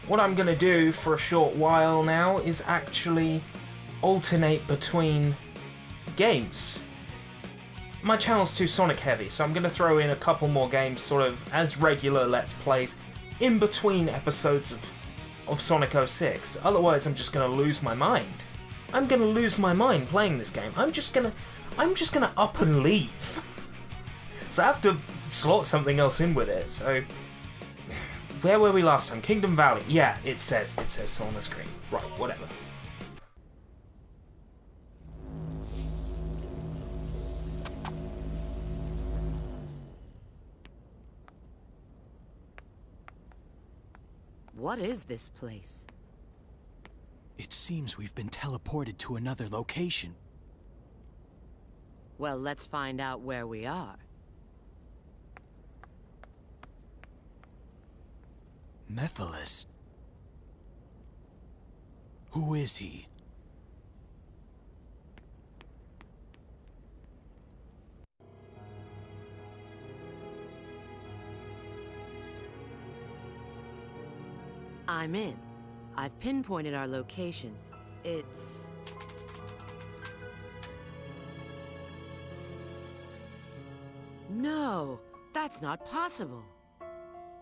what I'm going to do for a short while now is actually alternate between games. My channel's too Sonic heavy, so I'm going to throw in a couple more games sort of as regular Let's Plays in between episodes of Sonic 06. Otherwise I'm just going to lose my mind. I'm going to lose my mind playing this game. I'm just going to up and leave. So I have to slot something else in with it. So where were we last time? Kingdom Valley. Yeah, it says so on the screen. Right, whatever. What is this place? It seems we've been teleported to another location. Well, let's find out where we are. Mephiles? Who is he? I'm in. I've pinpointed our location. It's... No, that's not possible.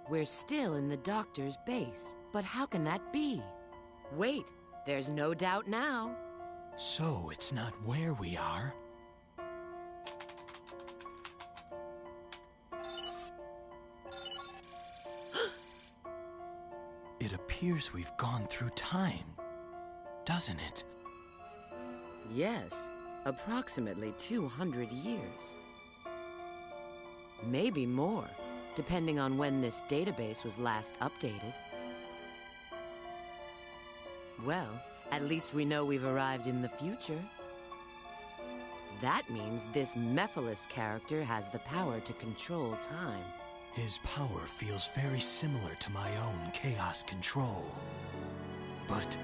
We're still in the doctor's base, but how can that be? Wait, there's no doubt now. So it's not where we are? It appears we've gone through time, doesn't it? Yes, approximately 200 years. Maybe more, depending on when this database was last updated. Well, at least we know we've arrived in the future. That means this Mephiles character has the power to control time. His power feels very similar to my own chaos control. But...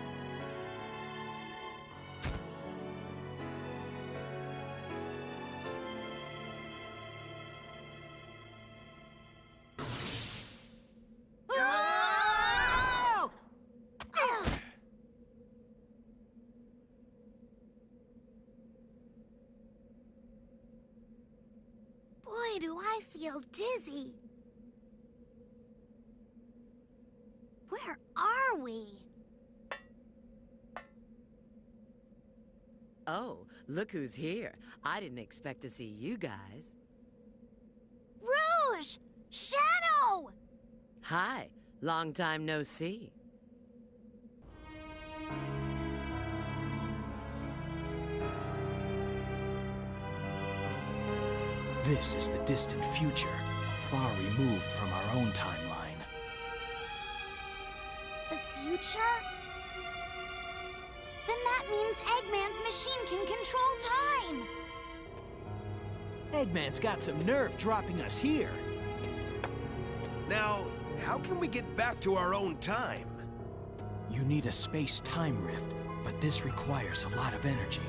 Boy, do I feel dizzy. Where are we? Oh, look who's here. I didn't expect to see you guys. Rouge! Shadow! Hi, long time no see. This is the distant future, far removed from our own timeline. The future? Then that means Eggman's machine can control time! Eggman's got some nerve dropping us here. Now, how can we get back to our own time? You need a space-time rift, but this requires a lot of energy.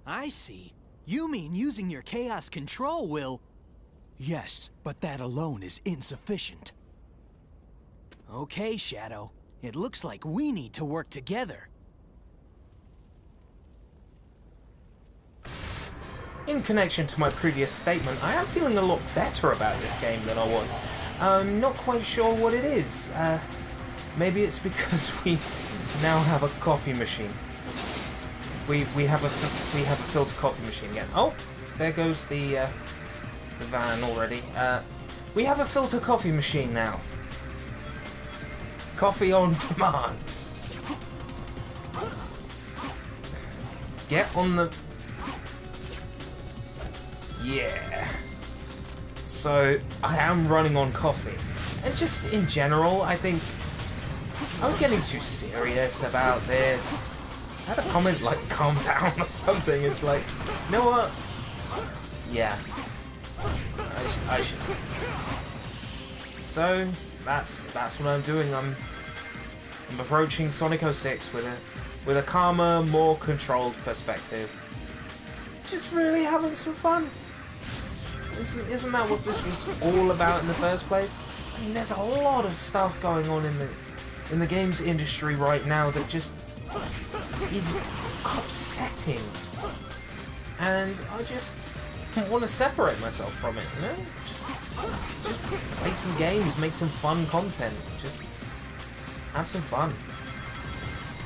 I see. You mean using your chaos control will... Yes, but that alone is insufficient. Okay, Shadow. It looks like we need to work together. In connection to my previous statement, I am feeling a lot better about this game than I was. I'm not quite sure what it is. Maybe it's because we now have a coffee machine. We have a filter coffee machine again. Oh, there goes the van already. We have a filter coffee machine now. Coffee on demand. Get on the... Yeah. So, I am running on coffee. And just in general, I think I was getting too serious about this. I had a comment like, calm down or something. It's like, you know what? Yeah. I should. So, that's what I'm doing. I'm approaching Sonic 06 with a calmer, more controlled perspective. Just really having some fun. Isn't that what this was all about in the first place? I mean, there's a lot of stuff going on in the games industry right now that just is upsetting, and I just want to separate myself from it. You know, just play some games, make some fun content, just have some fun.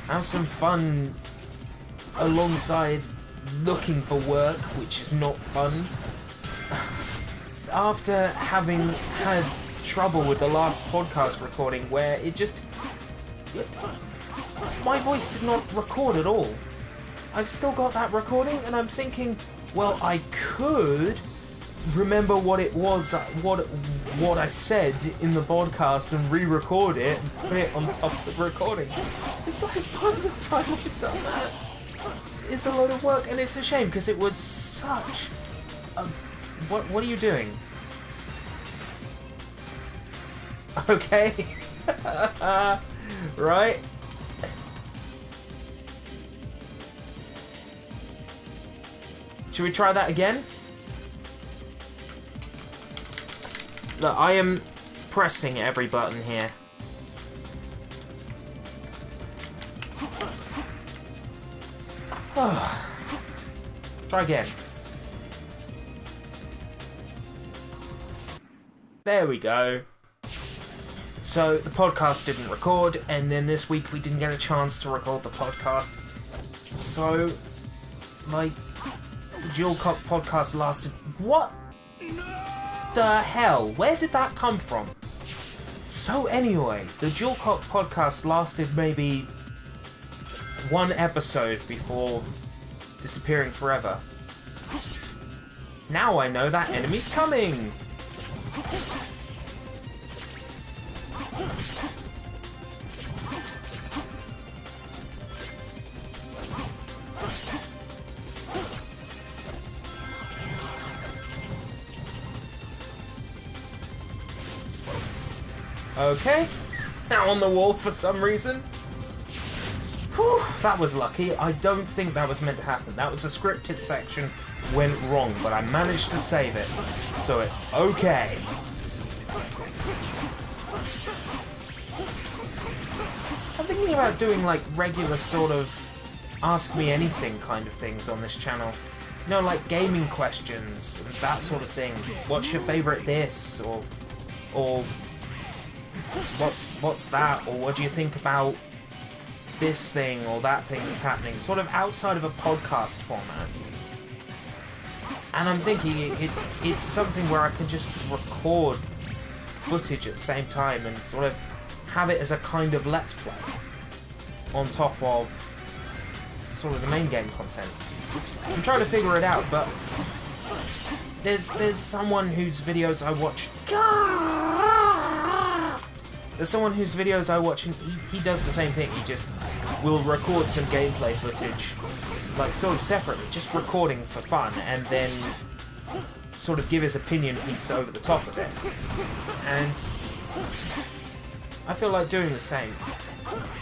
Have some fun alongside looking for work, which is not fun. After having had trouble with the last podcast recording where my voice did not record at all. I've still got that recording and I'm thinking, well, I could remember what it was, what I said in the podcast and re-record it and put it on top of the recording. It's like, by the time I've done that, it's a load of work, and it's a shame because it was such a... What are you doing? Okay. Right. Should we try that again? Look, I am pressing every button here. Try again. There we go. So the podcast didn't record, and then this week we didn't get a chance to record the podcast. So, like, the Dual Cop podcast lasted... What the hell? Where did that come from? So anyway, the Dual Cop podcast lasted maybe one episode before disappearing forever. Now I know that enemy's coming! Okay, now on the wall for some reason. Whew, that was lucky. I don't think that was meant to happen. That was a scripted section, went wrong, but I managed to save it, so it's okay. I'm thinking about doing like regular sort of ask me anything kind of things on this channel. You know, like gaming questions and that sort of thing. What's your favourite this, or what's that, or what do you think about this thing or that thing that's happening, sort of outside of a podcast format. And I'm thinking it's something where I can just record footage at the same time and sort of have it as a kind of let's play on top of sort of the main game content. I'm trying to figure it out, but there's someone whose videos I watch. There's someone whose videos I watch and he does the same thing. He just will record some gameplay footage, like sort of separately, just recording for fun, and then sort of give his opinion piece over the top of it. And I feel like doing the same.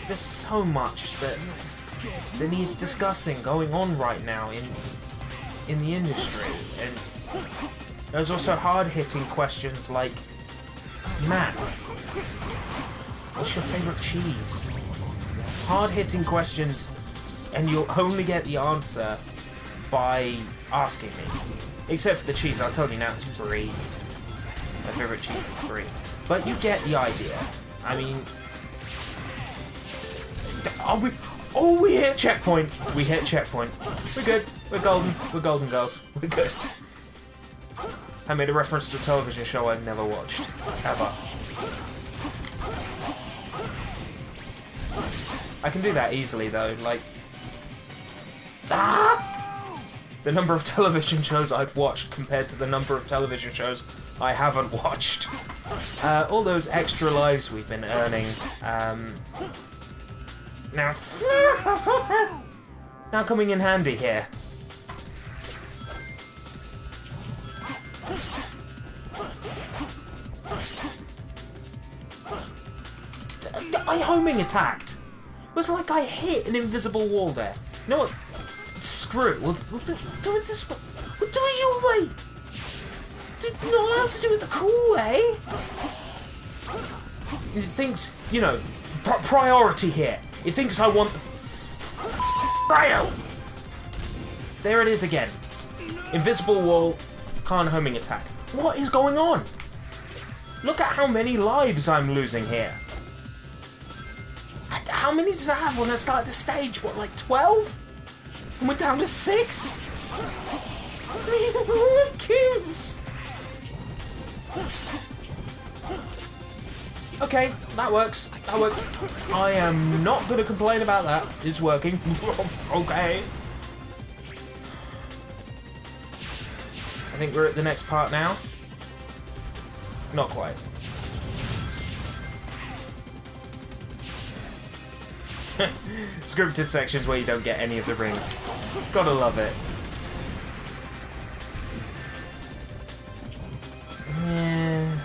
There's so much that he's discussing going on right now in the industry, and there's also hard-hitting questions like, Matt, what's your favourite cheese? Hard-hitting questions, and you'll only get the answer by asking me. Except for the cheese, I'll tell you now, it's brie. My favourite cheese is brie. But you get the idea. I mean... we hit checkpoint! We hit checkpoint. We're good. We're golden. We're golden, girls. We're good. I made a reference to a television show I've never watched. Ever. I can do that easily, though, like... The number of television shows I've watched compared to the number of television shows I haven't watched. All those extra lives we've been earning, now coming in handy here. I homing attacked. It was like I hit an invisible wall there. You know what? Screw it. We'll do it this way. We'll do it your way. not allowed to do it the cool way. It thinks, you know, priority here. It thinks I want the rail. There it is again. Invisible wall, can't homing attack. What is going on? Look at how many lives I'm losing here. How many did I have when I started the stage? What, like 12? And we're down to 6? What gives? Okay, that works. That works. I am not going to complain about that. It's working. Okay. I think we're at the next part now. Not quite. Scripted sections where you don't get any of the rings. Gotta love it. Yeah.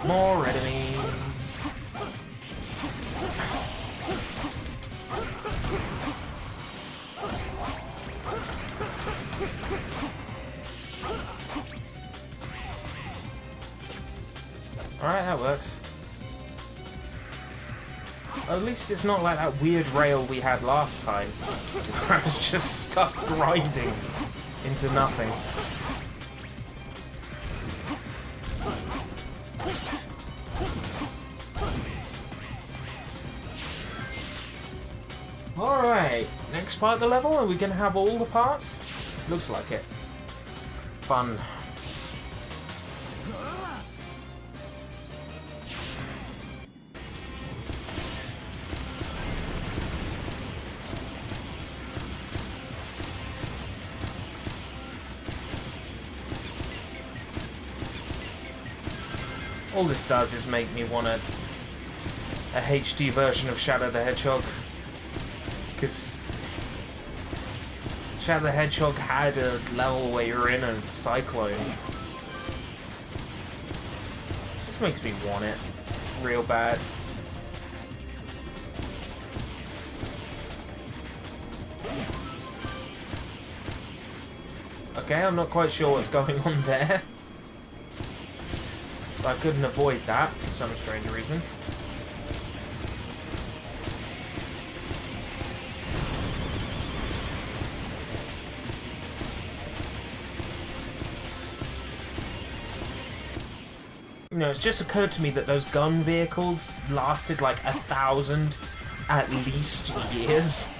More enemies. Alright, that works. At least it's not like that weird rail we had last time. I was just stuck grinding into nothing. Alright, next part of the level, are we going to have all the parts? Looks like it. Fun. All this does is make me want a HD version of Shadow the Hedgehog. Because Shadow the Hedgehog had a level where you're in a cyclone. Just makes me want it real bad. Okay, I'm not quite sure what's going on there. But I couldn't avoid that for some strange reason. You know, it's just occurred to me that those gun vehicles lasted like 1,000 at least years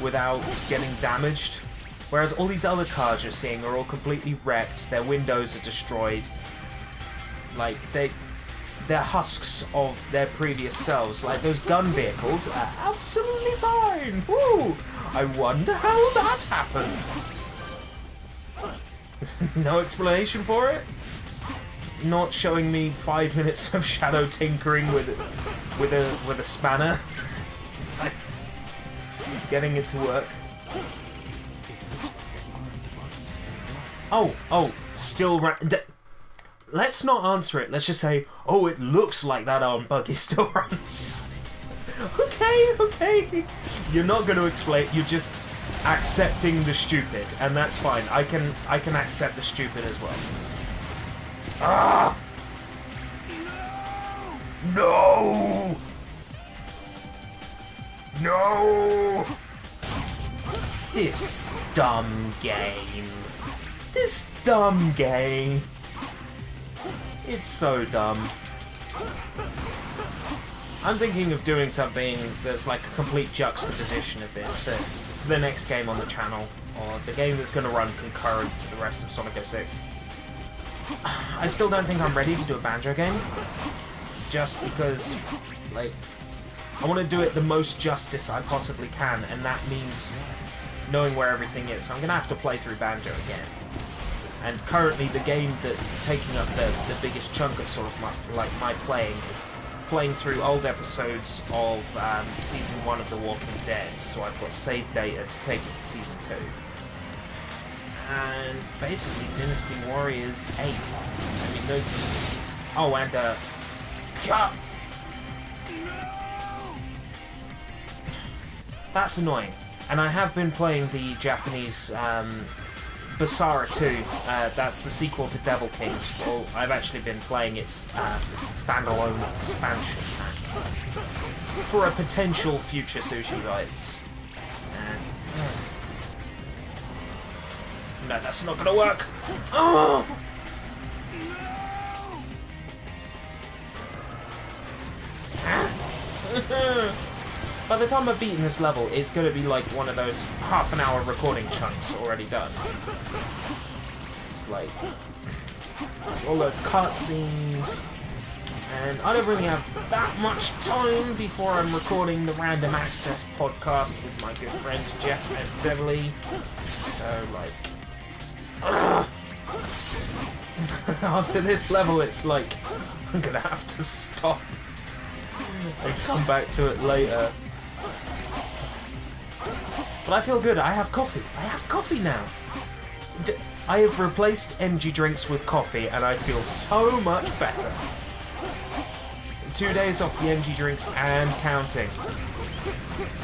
without getting damaged. Whereas all these other cars you're seeing are all completely wrecked, their windows are destroyed. Like, they're husks of their previous selves. Like, those gun vehicles are absolutely fine! Woo! I wonder how that happened! No explanation for it? Not showing me 5 minutes of shadow tinkering with a spanner. Getting it to work. Oh, still let's not answer it. Let's just say, oh, it looks like that arm buggy still runs. Okay. You're not going to explain. You're just accepting the stupid, and that's fine. I can accept the stupid as well. Ah! No! No! This dumb game. This dumb game. It's so dumb. I'm thinking of doing something that's like a complete juxtaposition of this for the next game on the channel, or the game that's going to run concurrent to the rest of Sonic 06. I still don't think I'm ready to do a Banjo game, just because, like, I want to do it the most justice I possibly can, and that means knowing where everything is. So I'm going to have to play through Banjo again. And currently the game that's taking up the biggest chunk of sort of my playing is playing through old episodes of Season 1 of The Walking Dead, so I've got save data to take it to Season 2. and basically Dynasty Warriors 8. I mean, those... Oh, and, Cut! That's annoying. And I have been playing the Japanese, Basara 2, that's the sequel to Devil Kings. Well, I've actually been playing its standalone expansion pack for a potential future Sushi Rights. And, no, that's not gonna work! Oh! By the time I've beaten this level, it's going to be like one of those half-an-hour recording chunks already done. It's like... it's all those cutscenes... And I don't really have that much time before I'm recording the Random Access podcast with my good friends Jeff and Beverly. So, like... after this level, it's like... I'm going to have to stop and come back to it later. But I feel good. I have coffee. I have coffee now. I have replaced energy drinks with coffee, and I feel so much better. 2 days off the energy drinks and counting.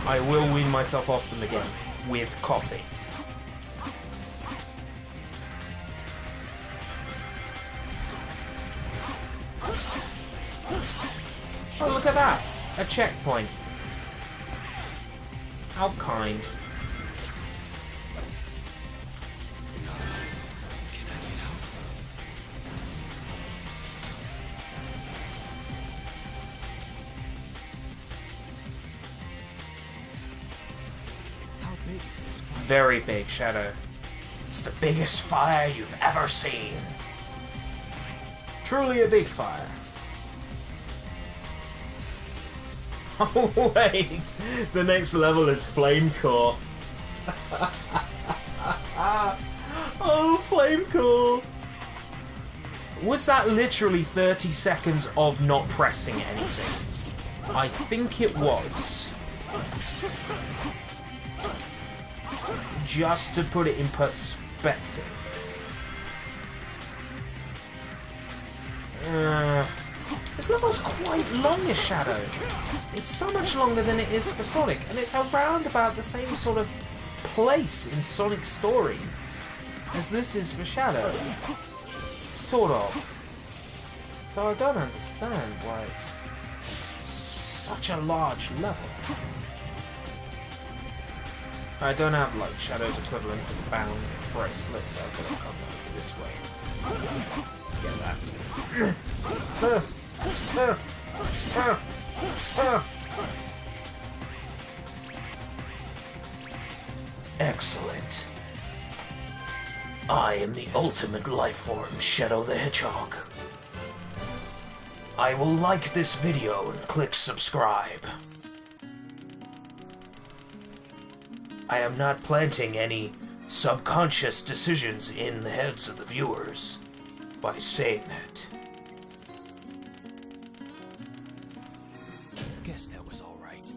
I will wean myself off them again with coffee. Oh, look at that! A checkpoint. How kind. How big is this fire? Very big, Shadow. It's the biggest fire you've ever seen. Truly a big fire. Oh wait, the next level is Flame Core. Oh, Flame Core. Was that literally 30 seconds of not pressing anything? I think it was. Just to put it in perspective. This level's quite longish, Shadow. It's so much longer than it is for Sonic, and it's around about the same sort of place in Sonic's story as this is for Shadow. Sort of. So I don't understand why it's such a large level. I don't have, like, Shadow's equivalent of the bound bracelet, so I've got to come over this way. Get that. Excellent. I am the ultimate life form, Shadow the Hedgehog. I will like this video and click subscribe. I am not planting any subconscious decisions in the heads of the viewers by saying that. Guess that was all right.